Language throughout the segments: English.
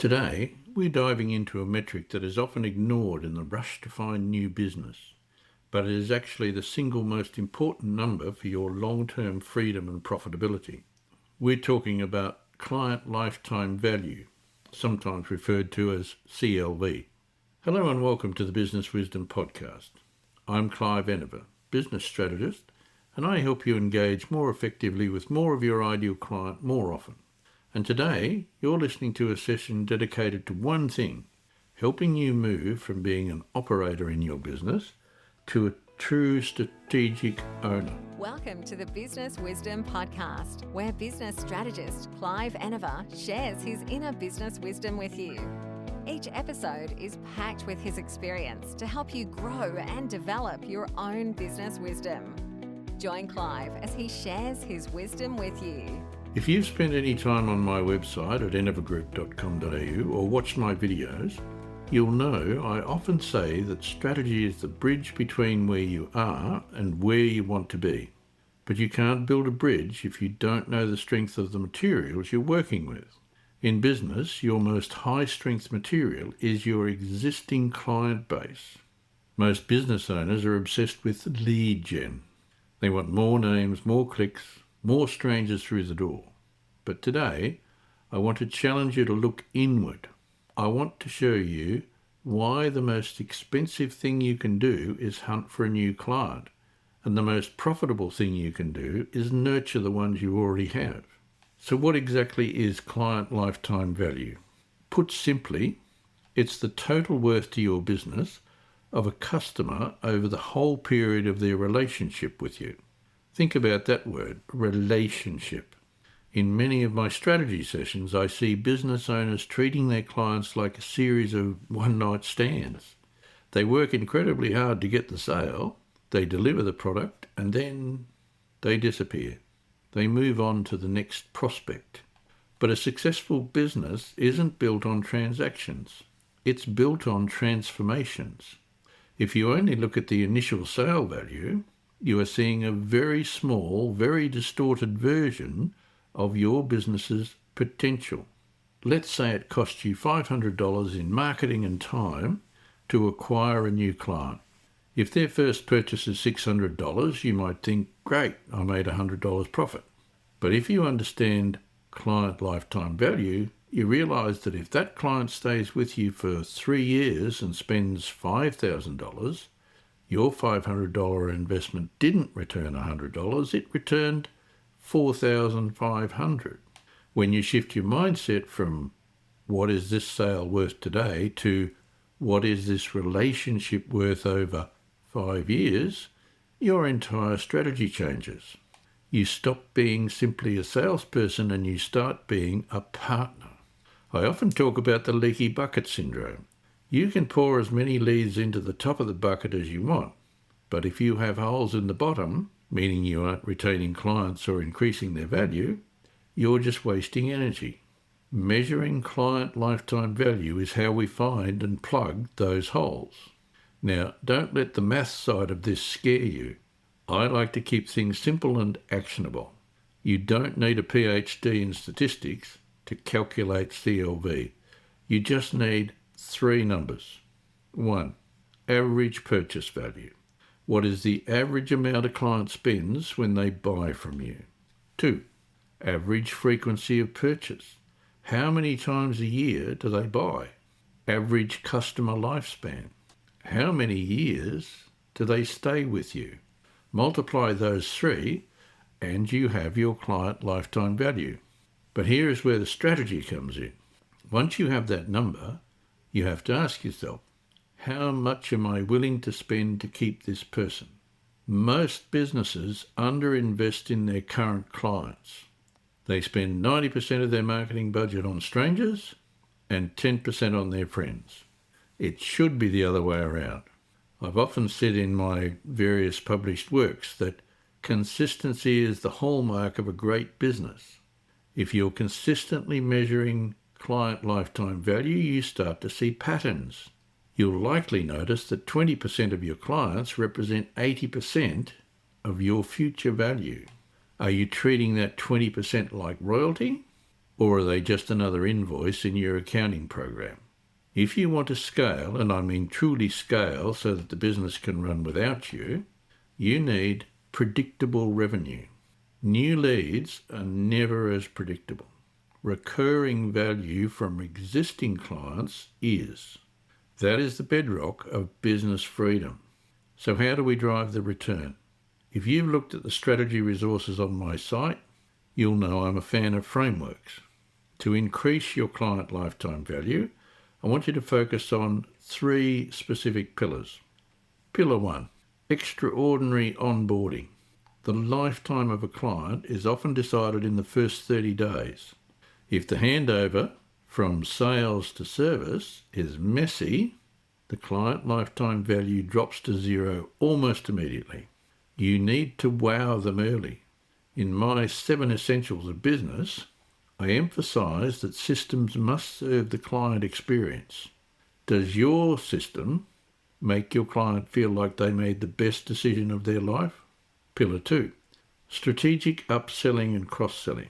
Today, we're diving into a metric that is often ignored in the rush to find new business, but it is actually the single most important number for your long-term freedom and profitability. We're talking about client lifetime value, sometimes referred to as CLV. Hello and welcome to the Business Wisdom Podcast. I'm Clive Enever, business strategist, and I help you engage more effectively with more of your ideal client more often. And today, you're listening to a session dedicated to one thing, helping you move from being an operator in your business to a true strategic owner. Welcome to the Business Wisdom Podcast, where business strategist Clive Enever shares his inner business wisdom with you. Each episode is packed with his experience to help you grow and develop your own business wisdom. Join Clive as he shares his wisdom with you. If you've spent any time on my website at enevergroup.com.au or watched my videos, you'll know I often say that strategy is the bridge between where you are and where you want to be. But you can't build a bridge if you don't know the strength of the materials you're working with. In business, your most high-strength material is your existing client base. Most business owners are obsessed with lead gen. They want more names, more clicks, more strangers through the door. But today, I want to challenge you to look inward. I want to show you why the most expensive thing you can do is hunt for a new client, and the most profitable thing you can do is nurture the ones you already have. So what exactly is client lifetime value? Put simply, it's the total worth to your business of a customer over the whole period of their relationship with you. Think about that word, relationship. In many of my strategy sessions, I see business owners treating their clients like a series of one-night stands. They work incredibly hard to get the sale, they deliver the product, and then they disappear. They move on to the next prospect. But a successful business isn't built on transactions. It's built on transformations. If you only look at the initial sale value, you are seeing a very small, very distorted version of your business's potential. Let's say it costs you $500 in marketing and time to acquire a new client. If their first purchase is $600, you might think, great, I made $100 profit. But if you understand client lifetime value, you realize that if that client stays with you for 3 years and spends $5,000, your $500 investment didn't return $100, it returned $4,500. When you shift your mindset from what is this sale worth today to what is this relationship worth over 5 years, your entire strategy changes. You stop being simply a salesperson and you start being a partner. I often talk about the leaky bucket syndrome. You can pour as many leads into the top of the bucket as you want, but if you have holes in the bottom, meaning you aren't retaining clients or increasing their value, you're just wasting energy. Measuring client lifetime value is how we find and plug those holes. Now, don't let the math side of this scare you. I like to keep things simple and actionable. You don't need a PhD in statistics to calculate CLV. You just need 3 numbers. 1. Average purchase value. What is the average amount a client spends when they buy from you? 2. Average frequency of purchase. How many times a year do they buy? Average customer lifespan. How many years do they stay with you? Multiply those 3 and you have your client lifetime value. But here is where the strategy comes in. Once you have that number, you have to ask yourself, how much am I willing to spend to keep this person? Most businesses underinvest in their current clients. They spend 90% of their marketing budget on strangers and 10% on their friends. It should be the other way around. I've often said in my various published works that consistency is the hallmark of a great business. If you're consistently measuring client lifetime value, you start to see patterns. You'll likely notice that 20% of your clients represent 80% of your future value. Are you treating that 20% like royalty Or are they just another invoice in your accounting program? If you want to scale, and I mean truly scale so that the business can run without you, you need predictable revenue. New leads are never as predictable. Recurring value from existing clients is. That is the bedrock of business freedom. So how do we drive the return? If you've looked at the strategy resources on my site, you'll know I'm a fan of frameworks. To increase your client lifetime value, I want you to focus on 3 specific pillars. Pillar 1, extraordinary onboarding. The lifetime of a client is often decided in the first 30 days. If the handover from sales to service is messy, the client lifetime value drops to 0 almost immediately. You need to wow them early. In my 7 essentials of business, I emphasize that systems must serve the client experience. Does your system make your client feel like they made the best decision of their life? Pillar 2, strategic upselling and cross-selling.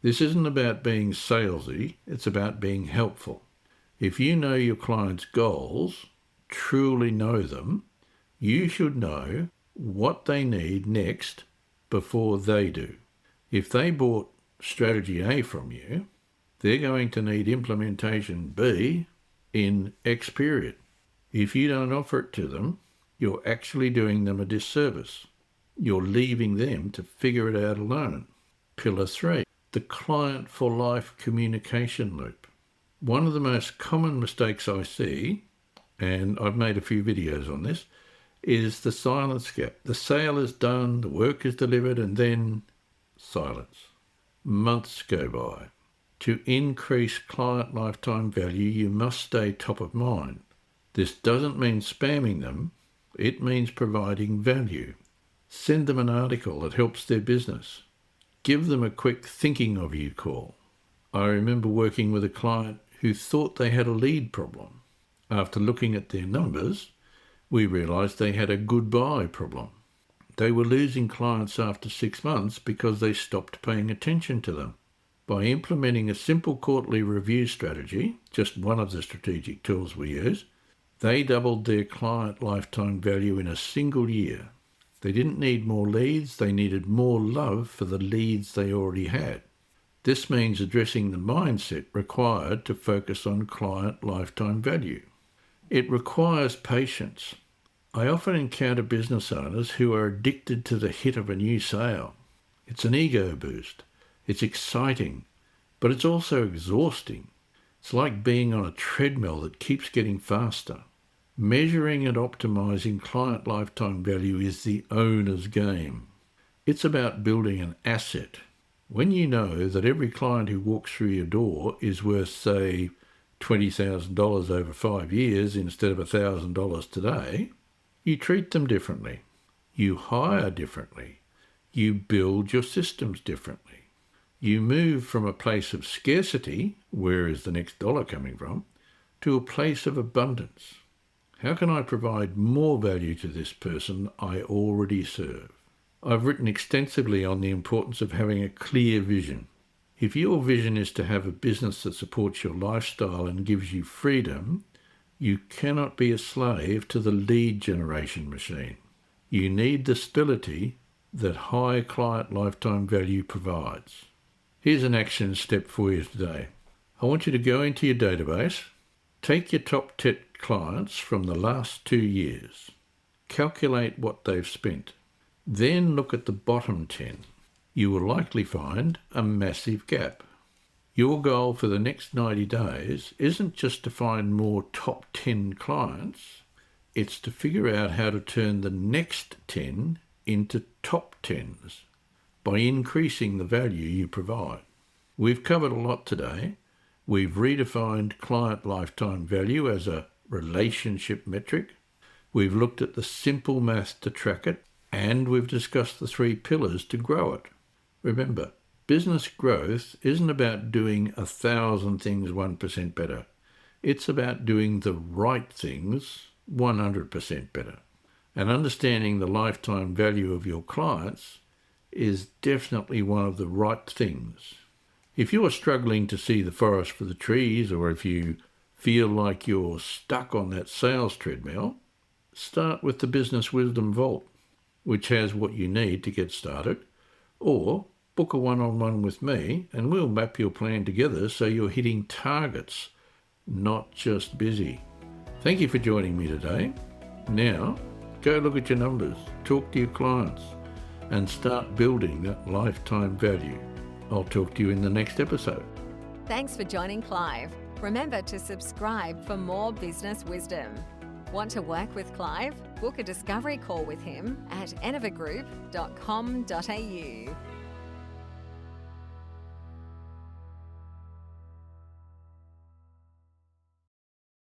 This isn't about being salesy, it's about being helpful. If you know your client's goals, truly know them, you should know what they need next before they do. If they bought strategy A from you, they're going to need implementation B in X period. If you don't offer it to them, you're actually doing them a disservice. You're leaving them to figure it out alone. Pillar 3, the client for life communication loop. One of the most common mistakes I see, and I've made a few videos on this, is the silence gap. The sale is done, the work is delivered, and then silence. Months go by. To increase client lifetime value, you must stay top of mind. This doesn't mean spamming them, it means providing value. Send them an article that helps their business. Give them a quick thinking of you call. I remember working with a client who thought they had a lead problem. After looking at their numbers, we realised they had a goodbye problem. They were losing clients after 6 months because they stopped paying attention to them. By implementing a simple quarterly review strategy, just one of the strategic tools we use, they doubled their client lifetime value in a single year. They didn't need more leads, they needed more love for the leads they already had. This means addressing the mindset required to focus on client lifetime value. It requires patience. I often encounter business owners who are addicted to the hit of a new sale. It's an ego boost. It's exciting, but it's also exhausting. It's like being on a treadmill that keeps getting faster. Measuring and optimizing client lifetime value is the owner's game. It's about building an asset. When you know that every client who walks through your door is worth, say, $20,000 over 5 years instead of $1,000 today, you treat them differently. You hire differently. You build your systems differently. You move from a place of scarcity, where is the next dollar coming from, to a place of abundance. How can I provide more value to this person I already serve? I've written extensively on the importance of having a clear vision. If your vision is to have a business that supports your lifestyle and gives you freedom, you cannot be a slave to the lead generation machine. You need the stability that high client lifetime value provides. Here's an action step for you today. I want you to go into your database, take your top 10 clients from the last 2 years, calculate what they've spent, then look at the bottom 10. You will likely find a massive gap. Your goal for the next 90 days isn't just to find more top 10 clients, it's to figure out how to turn the next 10 into top 10s by increasing the value you provide. We've covered a lot today. We've redefined client lifetime value as a relationship metric. We've looked at the simple math to track it, and we've discussed the 3 pillars to grow it. Remember, business growth isn't about doing 1,000 things 1% better. It's about doing the right things 100% better. And understanding the lifetime value of your clients is definitely one of the right things. If you're struggling to see the forest for the trees, or if you feel like you're stuck on that sales treadmill, start with the Business Wisdom Vault, which has what you need to get started, or book a one-on-one with me and we'll map your plan together so you're hitting targets, not just busy. Thank you for joining me today. Now, go look at your numbers, talk to your clients, and start building that lifetime value. I'll talk to you in the next episode. Thanks for joining Clive. Remember to subscribe for more business wisdom. Want to work with Clive? Book a discovery call with him at enervagroup.com.au.